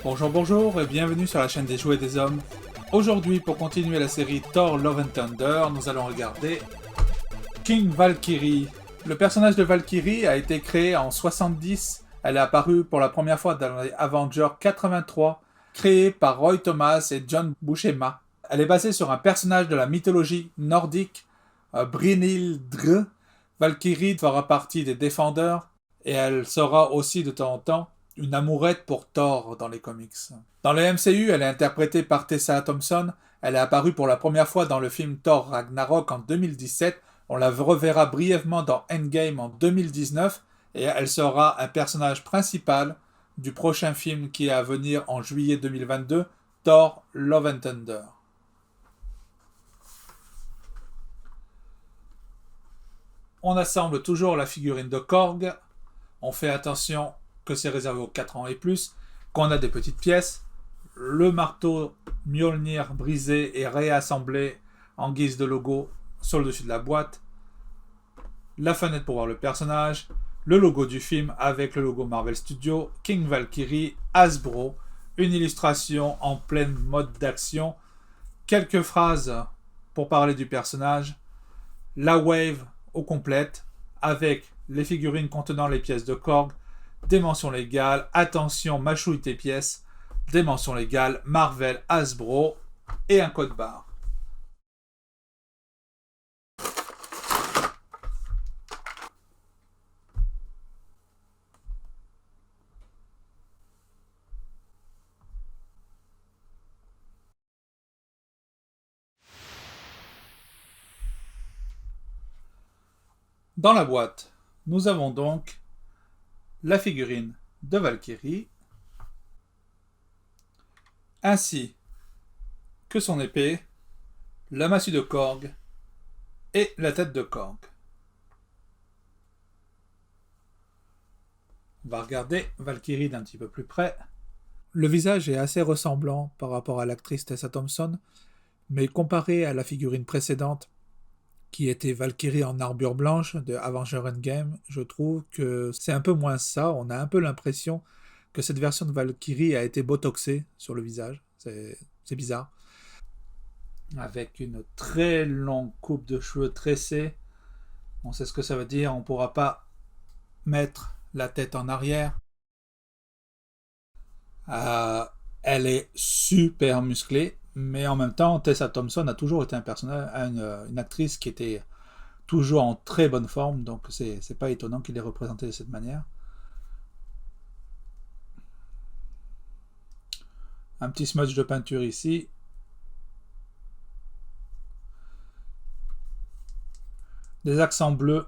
Bonjour, bonjour et bienvenue sur la chaîne des jouets des hommes. Aujourd'hui, pour continuer la série Thor Love and Thunder, nous allons regarder King Valkyrie. Le personnage de Valkyrie a été créé en 70. Elle est apparue pour la première fois dans les Avengers 83, créée par Roy Thomas et John Buscema. Elle est basée sur un personnage de la mythologie nordique, Brynhildr. Valkyrie fera partie des Défendeurs et elle sera aussi de temps en temps une amourette pour Thor dans les comics. Dans le MCU, elle est interprétée par Tessa Thompson. Elle est apparue pour la première fois dans le film Thor Ragnarok en 2017. On la reverra brièvement dans Endgame en 2019. Et elle sera un personnage principal du prochain film qui est à venir en juillet 2022, Thor Love and Thunder. On assemble toujours la figurine de Korg. On fait attention que c'est réservé aux 4 ans et plus, qu'on a des petites pièces. Le marteau Mjolnir brisé et réassemblé en guise de logo sur le dessus de la boîte. La fenêtre pour voir le personnage. Le logo du film avec le logo Marvel Studios. King Valkyrie, Hasbro. Une illustration en pleine mode d'action. Quelques phrases pour parler du personnage. La wave au complète avec les figurines contenant les pièces de Korg. Dimension légale, attention, mâchouille tes pièces. Dimension légale, Marvel, Hasbro et un code barre. Dans la boîte, nous avons donc la figurine de Valkyrie, ainsi que son épée, la massue de Korg et la tête de Korg. On va regarder Valkyrie d'un petit peu plus près. Le visage est assez ressemblant par rapport à l'actrice Tessa Thompson, mais comparé à la figurine précédente, qui était Valkyrie en armure blanche de Avengers Endgame, je trouve que c'est un peu moins ça. On a un peu l'impression que cette version de Valkyrie a été botoxée sur le visage. C'est bizarre. Avec une très longue coupe de cheveux tressée. On sait ce que ça veut dire. On ne pourra pas mettre la tête en arrière. Elle est super musclée. Mais en même temps, Tessa Thompson a toujours été une actrice qui était toujours en très bonne forme, donc c'est pas étonnant qu'il ait représenté de cette manière. Un petit smudge de peinture ici. Des accents bleus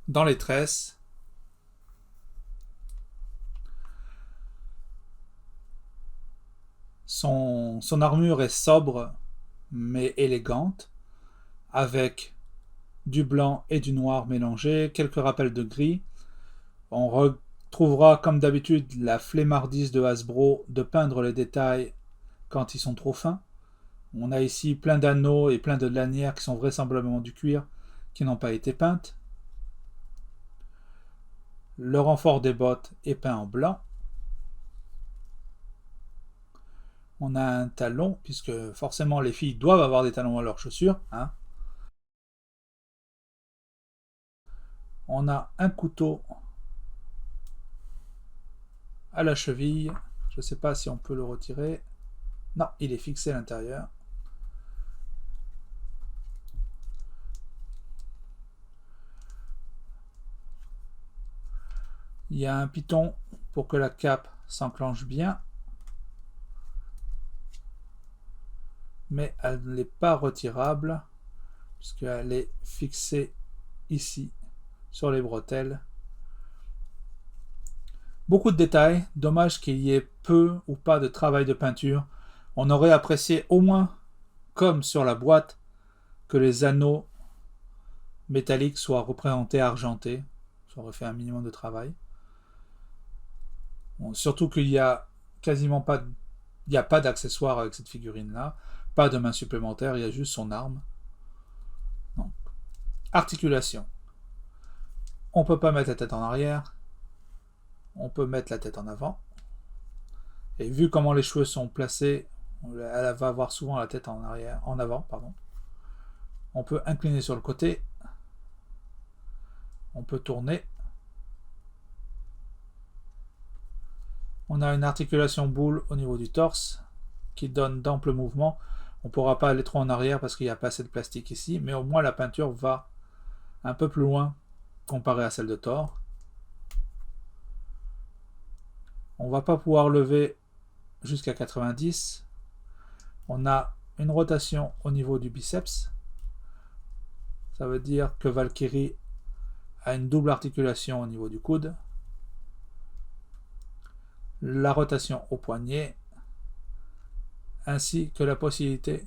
dans les tresses. Son armure est sobre mais élégante, avec du blanc et du noir mélangés, quelques rappels de gris. On retrouvera comme d'habitude la flemmardise de Hasbro de peindre les détails quand ils sont trop fins. On a ici plein d'anneaux et plein de lanières qui sont vraisemblablement du cuir, qui n'ont pas été peintes. Le renfort des bottes est peint en blanc. On a un talon, puisque forcément les filles doivent avoir des talons à leurs chaussures. Hein. On a un couteau à la cheville. Je ne sais pas si on peut le retirer. Non, il est fixé à l'intérieur. Il y a un piton pour que la cape s'enclenche bien. Mais elle n'est pas retirable puisqu'elle est fixée ici sur les bretelles. Beaucoup de détails, dommage qu'il y ait peu ou pas de travail de peinture. On aurait apprécié au moins, comme sur la boîte, que les anneaux métalliques soient représentés argentés. Ça aurait fait un minimum de travail. Bon, surtout qu'il y a quasiment pas, il n'y a pas d'accessoires avec cette figurine-là. Pas de main supplémentaire, il y a juste son arme. Donc, articulation. On ne peut pas mettre la tête en arrière. On peut mettre la tête en avant. Et vu comment les cheveux sont placés, elle va avoir souvent la tête en arrière, en avant, pardon. On peut incliner sur le côté. On peut tourner. On a une articulation boule au niveau du torse qui donne d'amples mouvements. On ne pourra pas aller trop en arrière parce qu'il n'y a pas assez de plastique ici, mais au moins la peinture va un peu plus loin comparé à celle de Thor. On ne va pas pouvoir lever jusqu'à 90. On a une rotation au niveau du biceps. Ça veut dire que Valkyrie a une double articulation au niveau du coude. La rotation au poignet, ainsi que la possibilité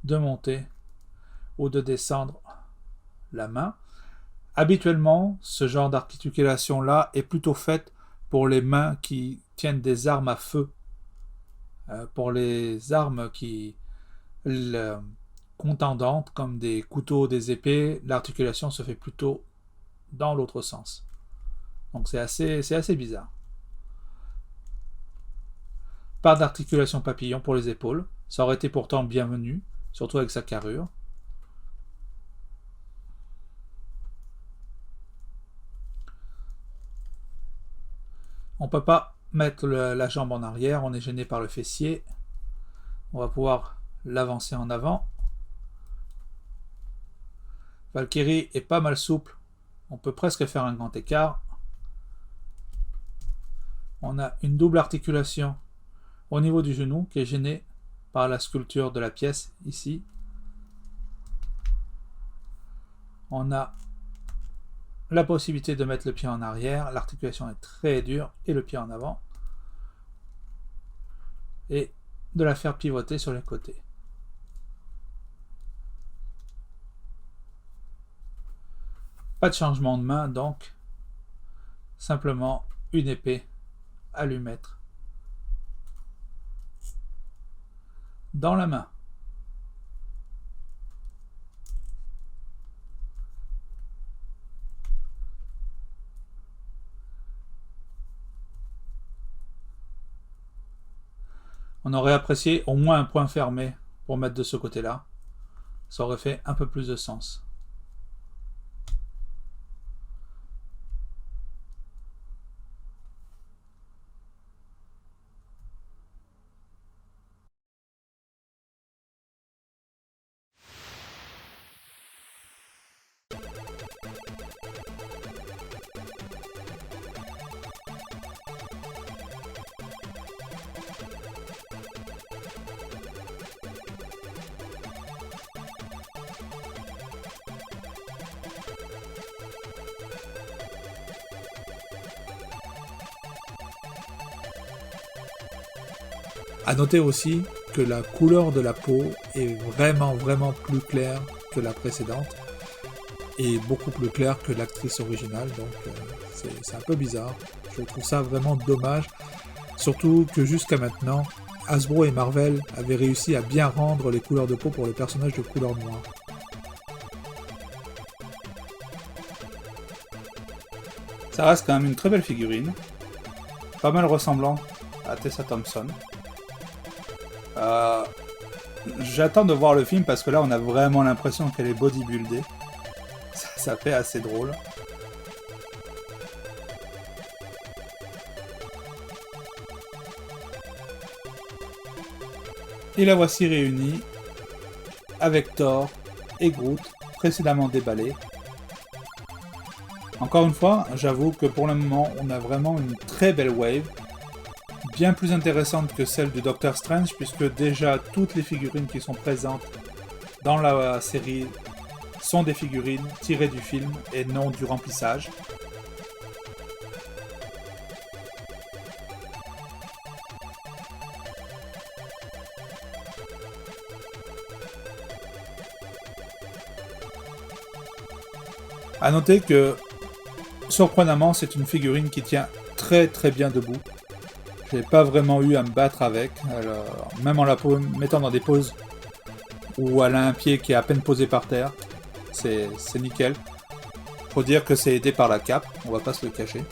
de monter ou de descendre la main. Habituellement, ce genre d'articulation-là est plutôt faite pour les mains qui tiennent des armes à feu. Pour les armes qui contendantes, comme des couteaux, des épées, l'articulation se fait plutôt dans l'autre sens. Donc c'est assez bizarre. Pas d'articulation papillon pour les épaules. Ça aurait été pourtant bienvenu, surtout avec sa carrure. On ne peut pas mettre la jambe en arrière, on est gêné par le fessier. On va pouvoir l'avancer en avant. Valkyrie est pas mal souple. On peut presque faire un grand écart. On a une double articulation au niveau du genou qui est gêné par la sculpture de la pièce ici. On a la possibilité de mettre le pied en arrière, l'articulation est très dure, et le pied en avant, et de la faire pivoter sur les côtés. Pas de changement de main donc, simplement une épée à lui mettre dans la main. On aurait apprécié au moins un point fermé pour mettre de ce côté-là. Ça aurait fait un peu plus de sens. A noter aussi que la couleur de la peau est vraiment plus claire que la précédente et beaucoup plus claire que l'actrice originale, donc c'est un peu bizarre. Je trouve ça vraiment dommage, surtout que jusqu'à maintenant, Hasbro et Marvel avaient réussi à bien rendre les couleurs de peau pour les personnages de couleur noire. Ça reste quand même une très belle figurine, pas mal ressemblant à Tessa Thompson. J'attends de voir le film parce que là on a vraiment l'impression qu'elle est bodybuildée. Ça fait assez drôle. Et la voici réunie avec Thor et Groot, précédemment déballés. Encore une fois, j'avoue que pour le moment on a vraiment une très belle wave. Bien plus intéressante que celle du Doctor Strange, puisque déjà toutes les figurines qui sont présentes dans la série sont des figurines tirées du film et non du remplissage. A noter que, surprenamment, c'est une figurine qui tient très bien debout. J'ai pas vraiment eu à me battre avec, alors, même en la mettant dans des poses où elle a un pied qui est à peine posé par terre, c'est nickel. Faut dire que c'est aidé par la cape, on va pas se le cacher.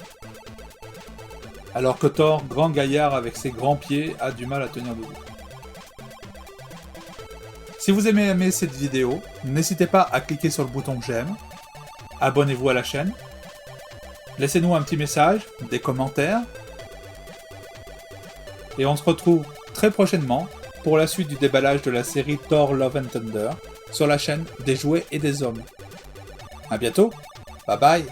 alors que Thor, grand gaillard avec ses grands pieds, a du mal à tenir debout. Si vous aimez cette vidéo, n'hésitez pas à cliquer sur le bouton j'aime, abonnez-vous à la chaîne, laissez-nous un petit message, des commentaires, et on se retrouve très prochainement pour la suite du déballage de la série Thor Love and Thunder sur la chaîne des jouets et des hommes. A bientôt, bye bye.